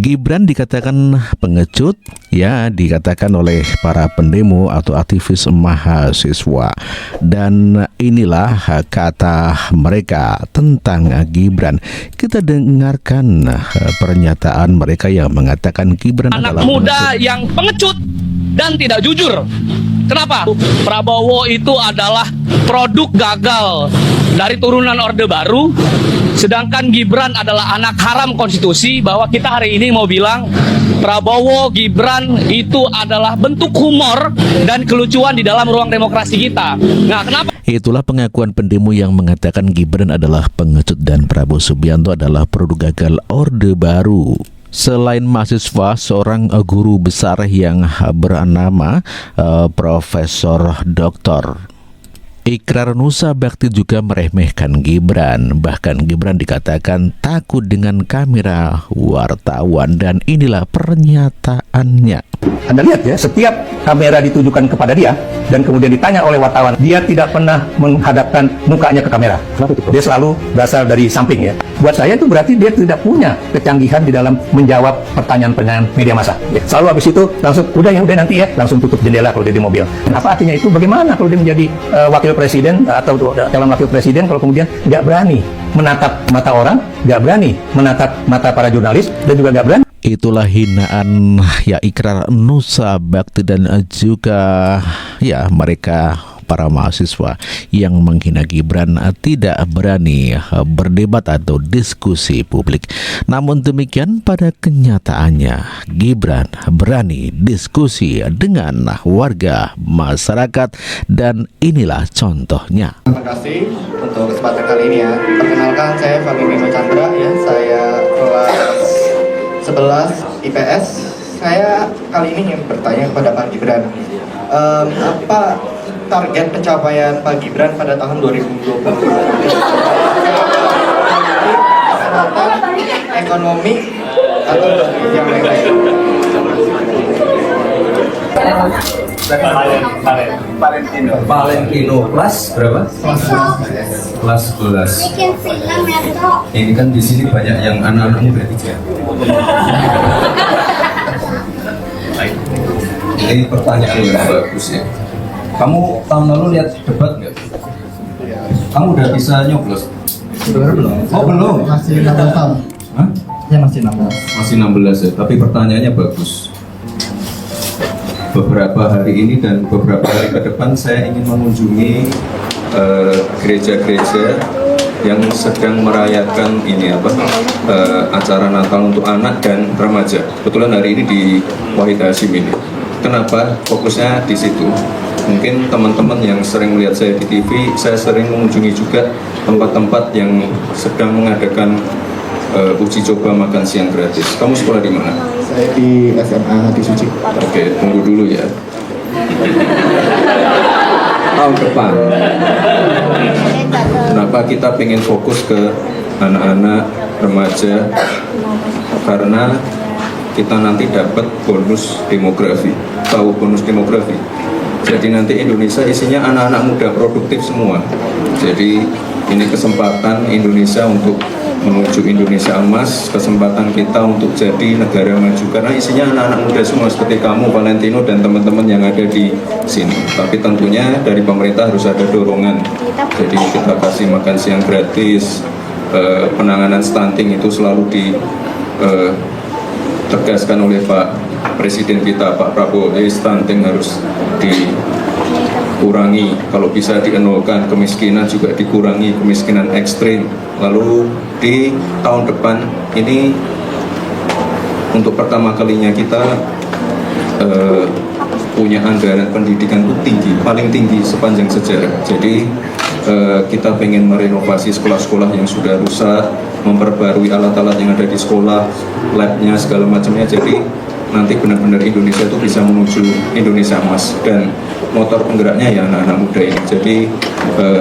Gibran dikatakan pengecut, ya dikatakan oleh para pendemo atau aktivis mahasiswa. Dan inilah kata mereka tentang Gibran. Kita dengarkan pernyataan mereka yang mengatakan Gibran anak adalah muda yang pengecut dan tidak jujur. Kenapa? Prabowo itu adalah produk gagal dari turunan Orde Baru, sedangkan Gibran adalah anak haram konstitusi. Bahwa kita hari ini mau bilang Prabowo, Gibran itu adalah bentuk humor dan kelucuan di dalam ruang demokrasi kita. Nah, kenapa? Itulah pengakuan pendemo yang mengatakan Gibran adalah pengecut dan Prabowo Subianto adalah produk gagal Orde Baru. Selain mahasiswa, seorang guru besar yang bernama Profesor Dr. Ikrar Nusa Bakti juga meremehkan Gibran. Bahkan Gibran dikatakan takut dengan kamera wartawan, dan inilah pernyataannya. Anda lihat ya, setiap kamera ditujukan kepada dia dan kemudian ditanya oleh wartawan, dia tidak pernah menghadapkan mukanya ke kamera. Dia selalu berasal dari samping ya. Buat saya itu berarti dia tidak punya kecanggihan di dalam menjawab pertanyaan-pertanyaan media massa. Ya. Selalu habis itu langsung, udah nanti ya, langsung tutup jendela kalau dia di mobil. Apa artinya itu? Bagaimana kalau dia menjadi wakil presiden atau calon wakil presiden kalau kemudian nggak berani menatap mata orang, nggak berani menatap mata para jurnalis, dan juga nggak berani. Itulah hinaan ya Ikrar Nusa Bakti dan juga ya mereka para mahasiswa yang menghina Gibran tidak berani berdebat atau diskusi publik. Namun demikian pada kenyataannya Gibran berani diskusi dengan warga masyarakat, dan inilah contohnya. Terima kasih untuk kesempatan kali ini ya. Perkenalkan, saya Fahmi Bima Chandra ya. Saya kelas 11 IPS. Saya kali ini ingin bertanya kepada Pak Gibran, apa target pencapaian Pak Gibran pada tahun 2020? Kesehatan, ekonomi, atau yang lain-lain? Valentino kelas berapa? Kelas 11. Ini kan di sini banyak yang anak-anak muda juga. Ini pertanyaan yang bagus ya. Kamu tahun lalu lihat debat nggak? Kamu udah bisa nyoblos? Belum. Oh belum? Masih 16 tahun. Hah? Ya masih 16. Masih 16 ya, tapi pertanyaannya bagus. Beberapa hari ini dan beberapa hari ke depan saya ingin mengunjungi gereja-gereja yang sedang merayakan ini acara Natal untuk anak dan remaja. Kebetulan hari ini di Wahid Hasyim ini. Kenapa fokusnya di situ? Mungkin teman-teman yang sering melihat saya di TV, saya sering mengunjungi juga tempat-tempat yang sedang mengadakan uji coba makan siang gratis. Kamu sekolah di mana? Saya di SMA Hati Suci. Oke, tunggu dulu ya. Tahun depan. Kenapa kita pengen fokus ke anak-anak, remaja? Karena kita nanti dapat bonus demografi. Tahu bonus demografi? Jadi nanti Indonesia isinya anak-anak muda produktif semua. Jadi ini kesempatan Indonesia untuk menuju Indonesia emas, kesempatan kita untuk jadi negara maju, karena isinya anak-anak muda semua seperti kamu, Valentino, dan teman-teman yang ada di sini. Tapi tentunya dari pemerintah harus ada dorongan. Jadi kita kasih makan siang gratis, penanganan stunting itu selalu ditegaskan oleh Pak Presiden kita, Pak Prabowo. Stunting harus dikurangi, kalau bisa dienolkan, kemiskinan juga dikurangi, kemiskinan ekstrim. Lalu di tahun depan ini untuk pertama kalinya kita punya anggaran pendidikan itu tinggi, paling tinggi sepanjang sejarah. Jadi kita ingin merenovasi sekolah-sekolah yang sudah rusak, memperbarui alat-alat yang ada di sekolah, labnya segala macamnya. Jadi nanti benar-benar Indonesia itu bisa menuju Indonesia emas, dan motor penggeraknya ya anak-anak muda ini. Jadi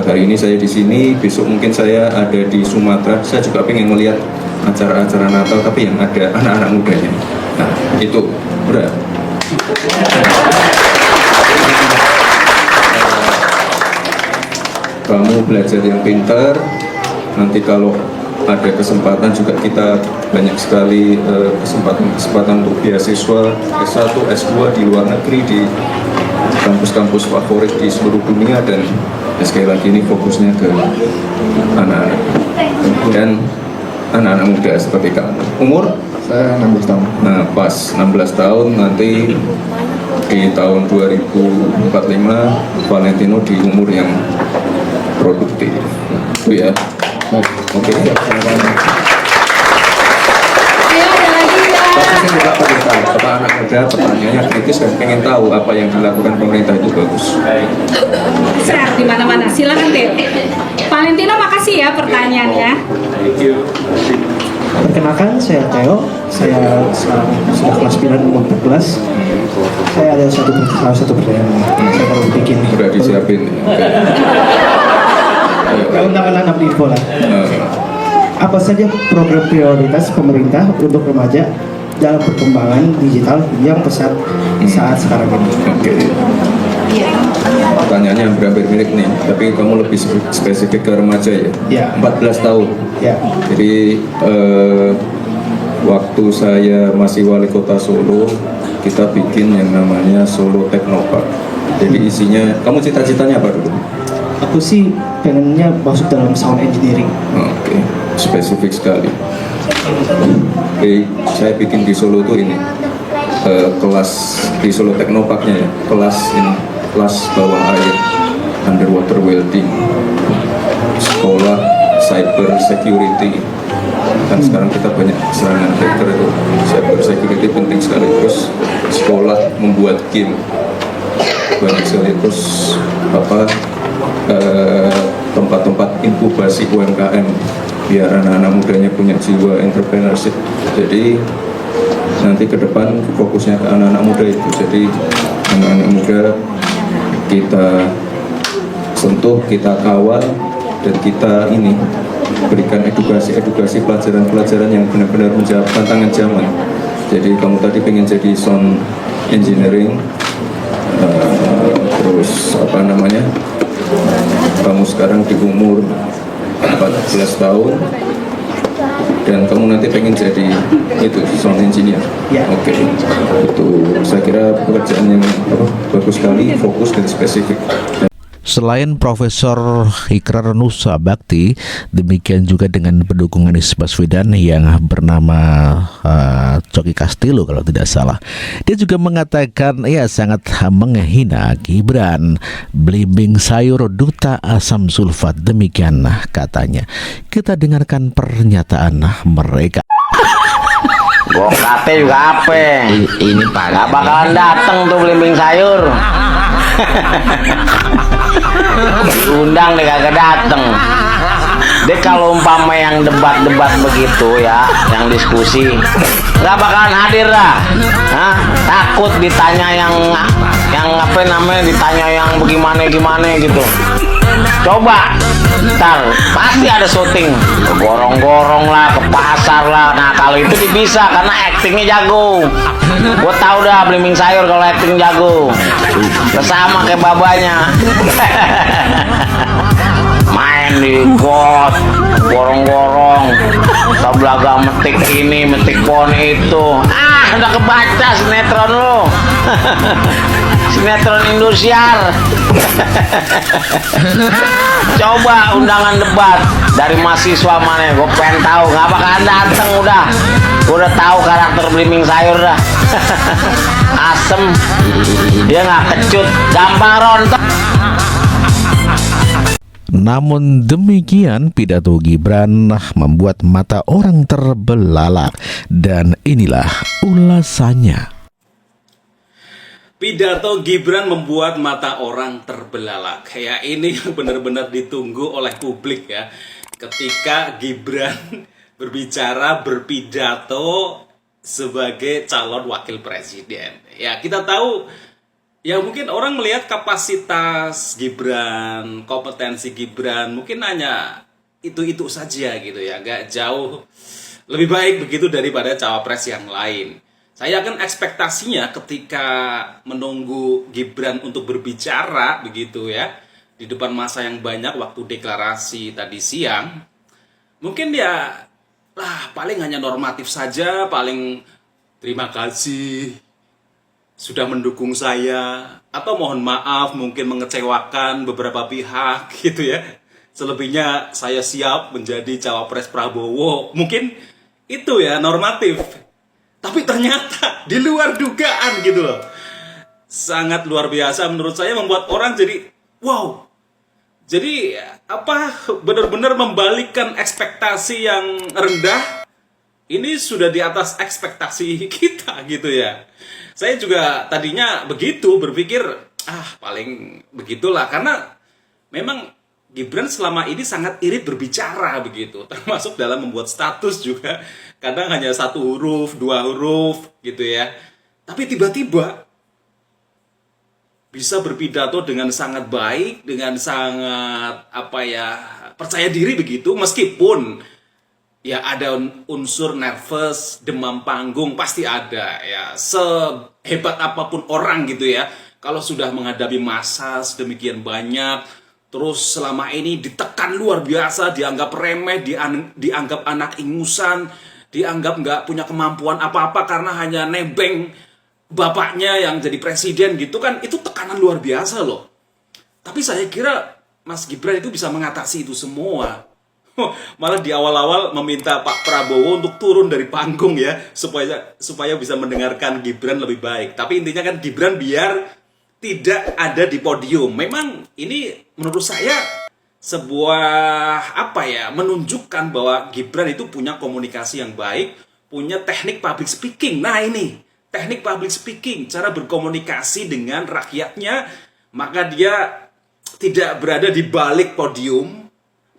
hari ini saya di sini, besok mungkin saya ada di Sumatera. Saya juga pengen melihat acara-acara Natal tapi yang ada anak-anak mudanya. Nah itu udah. Kamu belajar yang pintar, nanti kalau ada kesempatan juga kita banyak sekali kesempatan untuk beasiswa S1, S2 di luar negeri di kampus-kampus favorit di seluruh dunia, dan sekali lagi ini fokusnya ke anak-anak dan anak-anak muda seperti kamu. Umur? Saya 16 tahun. Nah, pas 16 tahun nanti di tahun 2045 Valentino di umur yang produktif. Itu ya. Oke. Ayo ada lagi ya. Tapi saya juga pengen tahu, apa anak muda pertanyaannya kritis dan pengen tahu apa yang dilakukan pemerintah itu bagus. Sehat di mana-mana. Silakan Teh. Valentino, makasih ya pertanyaannya. Perkenalkan, saya Theo. Saya sekarang sudah kelas 9 umur 14. Saya ada satu pertanyaan. Saya baru bikin. Udah disiapin. Oke. Ya, undangan anak info lah. Apa saja program prioritas pemerintah untuk remaja dalam perkembangan digital yang pesat saat sekarang ini? Oke. Pertanyaannya hampir mirip nih, tapi kamu lebih spesifik ke remaja ya? Ya. 14 tahun. Ya. Jadi waktu saya masih wali kota Solo, kita bikin yang namanya Solo Technopark. Jadi isinya, kamu cita-citanya apa dulu? Aku sih pengennya masuk dalam sound engineering. Oke, spesifik sekali. Oke, saya bikin di Solo tuh ini kelas di Solo Technoparknya ya, kelas bawah air, underwater welding, sekolah cyber security. Kan sekarang kita banyak serangan hacker itu, cyber security penting sekali. Terus sekolah membuat game banyak sekali. Terus tempat-tempat inkubasi UMKM biar anak-anak mudanya punya jiwa entrepreneurship. Jadi nanti ke depan fokusnya ke anak-anak muda itu. Jadi anak-anak muda kita sentuh, kita kawal, dan kita ini berikan edukasi pelajaran-pelajaran yang benar-benar menjawab tantangan zaman. Jadi kamu tadi pengen jadi sound engineering, terus kamu sekarang di umur 14 tahun dan kamu nanti pengen jadi itu sound engineer. Ya. Oke. Itu saya kira pekerjaan yang bagus sekali, fokus dan spesifik. Selain Profesor Ikrar Nusa Bakti, demikian juga dengan pendukung Anies Baswedan yang bernama Coki Castillo kalau tidak salah. Dia juga mengatakan sangat menghina Gibran, belimbing sayur duta asam sulfat, demikian katanya. Kita dengarkan pernyataan mereka. Gokate juga apa? Ini Pak. Gak bakalan dateng tuh belimbing sayur. Diundang deh kagak dateng. Deh kalau umpama yang debat-debat begitu ya, yang diskusi, nggak bakalan hadir dah. Hah? Takut ditanya yang apa namanya, ditanya yang bagaimana gitu. Coba, ntar pasti ada syuting, ke gorong-gorong lah, ke pasar lah. Nah kalau itu bisa karena aktingnya jago. Gue tau dah belimbing sayur kalau acting jago. Sama kayak babanya. Main di got, gorong-gorong, sablaga metik ini, metik pohon itu. Udah kebaca sinetron lu. Sinetron Indosiar. Coba undangan debat dari mahasiswa mana, gue pengen tahu. Nggak bakalan dateng udah. Gue udah tahu karakter belimbing sayur dah. Asem, dia nggak kecut, gampang rontok. Namun demikian, pidato Gibran membuat mata orang terbelalak, dan inilah ulasannya. Pidato Gibran membuat mata orang terbelalak. Ya, ini yang benar-benar ditunggu oleh publik ya. Ketika Gibran berpidato sebagai calon wakil presiden. Ya, kita tahu ya mungkin orang melihat kapasitas Gibran, kompetensi Gibran mungkin hanya itu-itu saja gitu ya, nggak jauh lebih baik begitu daripada cawapres yang lain. Saya yakin ekspektasinya ketika menunggu Gibran untuk berbicara begitu ya di depan massa yang banyak waktu deklarasi tadi siang, mungkin ya paling hanya normatif saja, paling terima kasih sudah mendukung saya, atau mohon maaf mungkin mengecewakan beberapa pihak gitu ya. Selebihnya saya siap menjadi cawapres Prabowo. Mungkin itu ya normatif. Tapi ternyata di luar dugaan gitu loh. Sangat luar biasa menurut saya, membuat orang jadi wow. Jadi benar-benar membalikkan ekspektasi yang rendah. Ini sudah di atas ekspektasi kita gitu ya. Saya juga tadinya begitu berpikir, paling begitulah, karena memang Gibran selama ini sangat irit berbicara begitu, termasuk dalam membuat status juga. Kadang hanya 1 huruf, 2 huruf gitu ya. Tapi tiba-tiba bisa berpidato dengan sangat baik, dengan sangat percaya diri begitu, meskipun ya ada unsur nervous, demam panggung pasti ada ya. Sehebat apapun orang gitu ya, kalau sudah menghadapi massa sedemikian banyak, terus selama ini ditekan luar biasa, dianggap remeh, dianggap anak ingusan, dianggap nggak punya kemampuan apa-apa karena hanya nebeng bapaknya yang jadi presiden gitu kan, itu tekanan luar biasa loh. Tapi saya kira Mas Gibran itu bisa mengatasi itu semua. Malah di awal-awal meminta Pak Prabowo untuk turun dari panggung ya, supaya bisa mendengarkan Gibran lebih baik. Tapi intinya kan Gibran biar tidak ada di podium. Memang ini menurut saya sebuah menunjukkan bahwa Gibran itu punya komunikasi yang baik, punya teknik public speaking. Nah ini teknik public speaking, cara berkomunikasi dengan rakyatnya, maka dia tidak berada di balik podium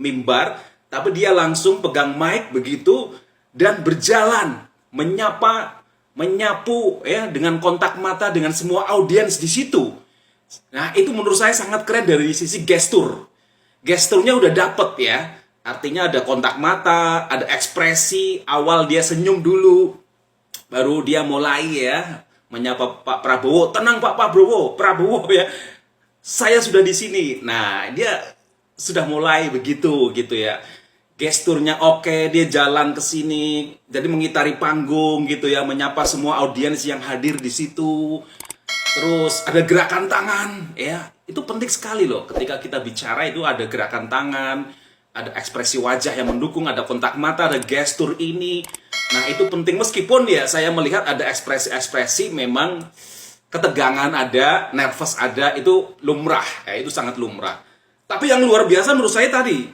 mimbar, tapi dia langsung pegang mic begitu dan berjalan menyapu ya, dengan kontak mata dengan semua audiens di situ. Nah, itu menurut saya sangat keren dari sisi gestur. Gesturnya udah dapet ya. Artinya ada kontak mata, ada ekspresi, awal dia senyum dulu, baru dia mulai ya menyapa Pak Prabowo. Tenang Pak Prabowo ya. Saya sudah di sini. Nah, dia sudah mulai begitu gitu ya. Gesturnya oke, dia jalan ke sini, jadi mengitari panggung gitu ya, menyapa semua audiens yang hadir di situ. Terus ada gerakan tangan, ya itu penting sekali loh. Ketika kita bicara itu ada gerakan tangan, ada ekspresi wajah yang mendukung, ada kontak mata, ada gestur ini. Nah itu penting, meskipun ya saya melihat ada ekspresi-ekspresi memang ketegangan ada, nervous ada, itu lumrah, ya itu sangat lumrah. Tapi yang luar biasa menurut saya tadi,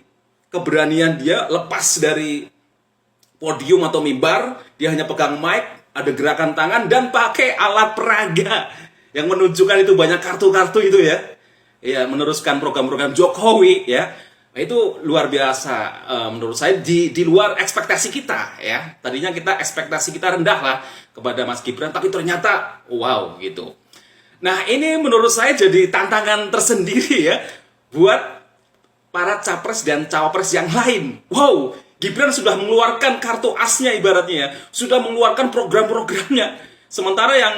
keberanian dia lepas dari podium atau mimbar, dia hanya pegang mic, ada gerakan tangan, dan pakai alat peraga yang menunjukkan itu banyak kartu-kartu itu ya. Ya, meneruskan program-program Jokowi ya. Nah, itu luar biasa menurut saya, di luar ekspektasi kita ya. Tadinya ekspektasi kita rendah lah kepada Mas Gibran, tapi ternyata wow gitu. Nah, ini menurut saya jadi tantangan tersendiri ya buat para capres dan cawapres yang lain. Wow, Gibran sudah mengeluarkan kartu asnya ibaratnya ya, sudah mengeluarkan program-programnya. Sementara yang